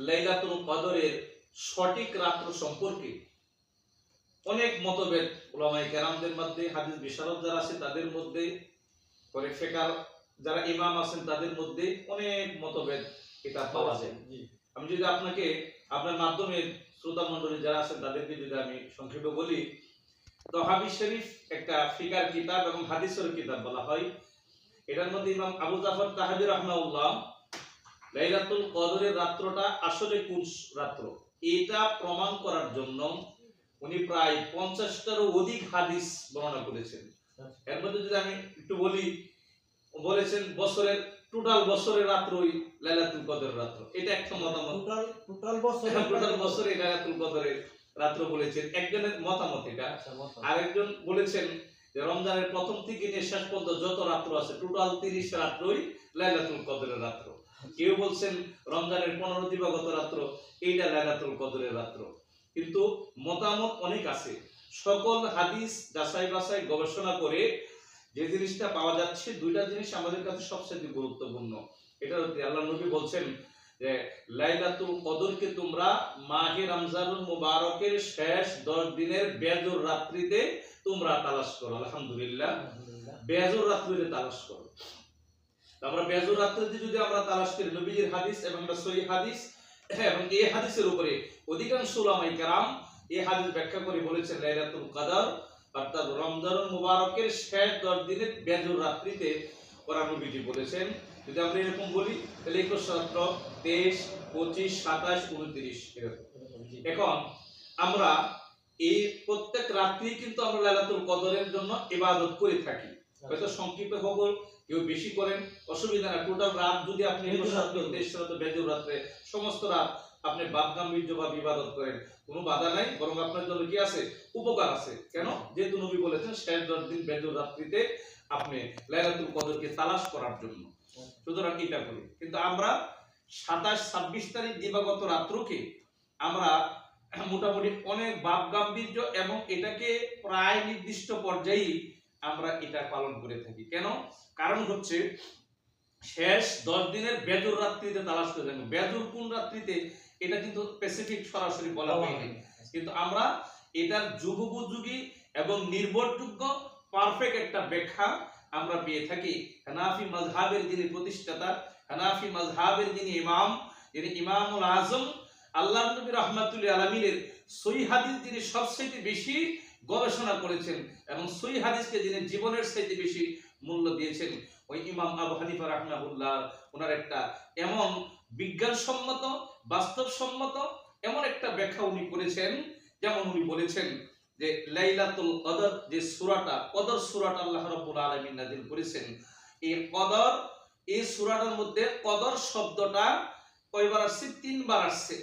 লাইলাতুল কদরের সঠিক রাত্র সম্পর্কে অনেক মতভেদ উলামায়ে কেরামদের মধ্যে, হাদিস বিশারদ যারা আছে তাদের মধ্যে, পরে ফিকার যারা ইমাম আছেন তাদের মধ্যে অনেক মতভেদ এটা পাওয়া যায়। আমি যদি আপনাকে আপনার মাধ্যমে শ্রোতা মণ্ডলী যারা আছেন তাদেরকে যদি আমি সংক্ষেপে বলি, তো হাদিস শরীফ একটা ফিকার কিতাব এবং হাদিসের কিতাব বলা হয়। এটার মধ্যে ইমাম আবু জাফর তাহাবী রাহমাহুল্লাহ লাইলাতুল কদরের রাত্রটা আসলে কোন রাত্র এটা প্রমাণ করার জন্য উনি প্রায় 50টারও অধিক হাদিস বর্ণনা করেছেন। এর মধ্যে যদি আমি একটু বলি, বলেছেন বছরের টোটাল বছরের রাত্রই লাইলাতুল কদরের রাত্র, এটা একটা মতামত। টোটাল বছরে লাইলাতুল কদরের রাত্র বলেছেন একজনের মতামত এটা। আরেকজন বলেছেন যে রমজানের প্রথম থেকে নিয়ে শেষ পর্যন্ত যত রাত্র আছে টোটাল 30 রাত্রই লাইলাতুল কদরের রাত্র। কেউ বলছেন রমজানের 15 দিবাগত রাত্র এইটা লাইলাতুল কদরের রাত্র। কিন্তু মতামত অনেক আছে। সকল হাদিস যাচাই বাছাই গবেষণা করে যে জিনিসটা পাওয়া যাচ্ছে, দুইটা জিনিস আমাদের কাছে সবচেয়ে গুরুত্বপূর্ণ। এটা হচ্ছে আল্লাহর নবী বলছেন যে লাইলাতুল কদরকে তোমরা মাহে রমজানুল মুবারকের শেষ 10 দিনের বেজর রাত্রিতে তোমরা তালাশ করো। আলহামদুলিল্লাহ, বেজর রাত্রিতে তালাশ করো। আমরা বেজর রাত্রিতে যদি আমরা তালাশ করি নবীজির হাদিস এবং সহিহ হাদিস এবং এই হাদিসের উপরে অধিকাংশ উলামায়ে কেরাম এই হাদিস ব্যাখ্যা করে বলেছেন লাইলাতুল কদর অর্থাৎ রমজানুল মুবারকের শেষ 10 দিনের বেজর রাত্রিতে ওরা নবীজি বলেছেন। যদি আমরা এরকম বলি তাহলে 21 17 23 25 27 29 এরকম। এখন আমরা এই প্রত্যেক রাত্রি কিন্তু আমরা লাইলাতুল কদরের জন্য ইবাদত করে থাকি। হয়তো সংক্ষিপ্ত খবর কেউ বেশি করেন, অসুবিধা না। টোটাল রাত যদি আপনি 23 রাত বেজর রাতে সমস্ত রাত আপনি বাদ গাম্ভীর্য বা ইবাদত করেন, কোনো বাধা নাই, বরং আপনার জন্য কি আছে? উপকার আছে। কেন? যেহেতু নবী বলেছেন শেষ 10 দিন বেজর রাত্রিতে আপনি লাইলাতুল কদরকে তালাশ করার জন্য। সুতরাং এটা করি। কিন্তু আমরা 27 26 তারিখ দিবাগত রাত্রকে আমরা মোটামুটি অনেক ভাব গাম্ভীর্য এবং এটাকে প্রায় নির্দিষ্ট পর্যায়ে আমরা এটা পালন করে থাকি। কেন? কারণ হচ্ছে শেষ 10 দিনের বেজর রাত্রিতে তালাশ করে থাকি। বেজর কোন রাত্রিতে এটা কিন্তু স্পেসিফিক সরাসরি বলা হয়নি, কিন্তু আমরা এটার যুগোপযোগী এবং নির্ভরযোগ্য পারফেক্ট একটা ব্যাখ্যা আমরা পেয়ে থাকি হানাফি মাযহাবের যিনি প্রতিষ্ঠাতা, হানাফি মাযহাবের যিনি ইমাম, যিনি ইমামুল আজম আল্লাহর নবী রাহমাতুল আলামিনের সহিহ হাদিস যিনি সবচেয়ে বেশি গবেষণা করেছেন এবং সহিহ হাদিসকে যিনি জীবনের চাইতে বেশি মূল্য দিয়েছেন, ওই ইমাম আবু হানিফা রাহমাহুল্লাহ ওনার একটা এমন বিজ্ঞানসম্মত বাস্তবসম্মত এমন একটা ব্যাখ্যা উনি করেছেন। যেমন উনি বলেছেন যে লাইলাতুল কদর যে সূরাটা, কদর সূরাটা আল্লাহ রাব্বুল আলামিন নাযিল করেছেন, এই কদর এই সূরাটার মধ্যে কদর শব্দটা কয়বার আসছে? 3 বার আসছে।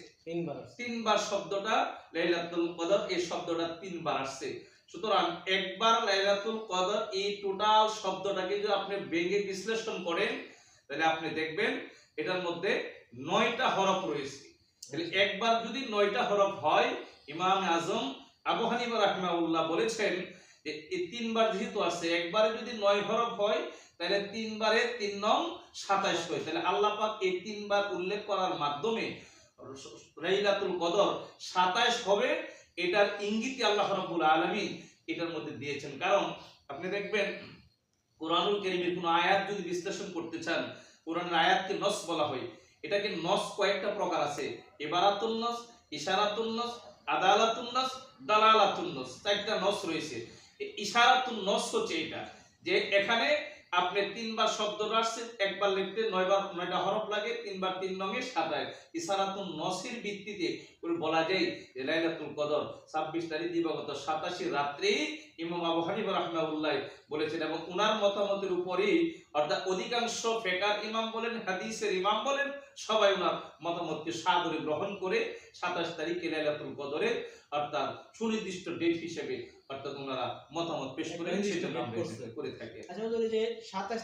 3 বার শব্দটা লাইলাতুল কদর এই শব্দটা 3 বার আসছে। সুতরাং একবার লাইলাতুল কদর এই টোটাল শব্দটাকে যদি আপনি ভেঙে বিশ্লেষণ করেন তাহলে আপনি দেখবেন এটার মধ্যে 9টা হরফ রয়েছে। তাহলে একবার যদি 9টা হরফ হয়, ইমাম আজম আবু হানিফা রাহিমাহুল্লাহ বলেছেন যে এই 3 বার যেহেতু আছে, একবারে যদি 9 হরফ হয় তাহলে 3 বারে 3 নং 27 হয়। তাহলে আল্লাহ পাক এই 3 বার উল্লেখ করার মাধ্যমে লাইলাতুল কদর 27 হবে এটার ইঙ্গিত আল্লাহ রাব্বুল আলামিন এটার মধ্যে দিয়েছেন। কারণ আপনি দেখবেন কোরআনুল কারীমের কোন আয়াত যদি বিশ্লেষণ করতে চান, কোরআনের আয়াতকে নস বলা হয়। এটাকে নস কয়েকটা প্রকার আছে, ইবারাতুন নস, ইশারাতুন নস, আদালাতুন নস, দালালাতুন নস, চারটা নস রয়েছে। ইশারাতুন নস হচ্ছে এটা যে এখানে আপনি 3 বার শব্দটা আসছে, একবার লিখতে 9টা হরফ লাগে, 3 বার 3 নং 27। ইশারাতুন নসের ভিত্তিতে বলা যায় যে লাইলাতুল কদর 26 তারিখ দিবাগত 87 রাত্রে ইমাম আবু হানিফা রাহমাহুল্লাহ বলেছেন এবং উনার মতামতের উপরেই অর্থাৎ অধিকাংশ ফিকার ইমাম বলেন, হাদিসের ইমাম বলেন, সবাই উনার মতামতকে সাদরে গ্রহণ করে 27 তারিখে লাইলাতুল কদরে অর্থাৎ সুনির্দিষ্ট ডেট হিসেবে অর্থাৎ ওনারা মতামত পেশ করে সেটা আমরা করে থাকি। আচ্ছা, যে 27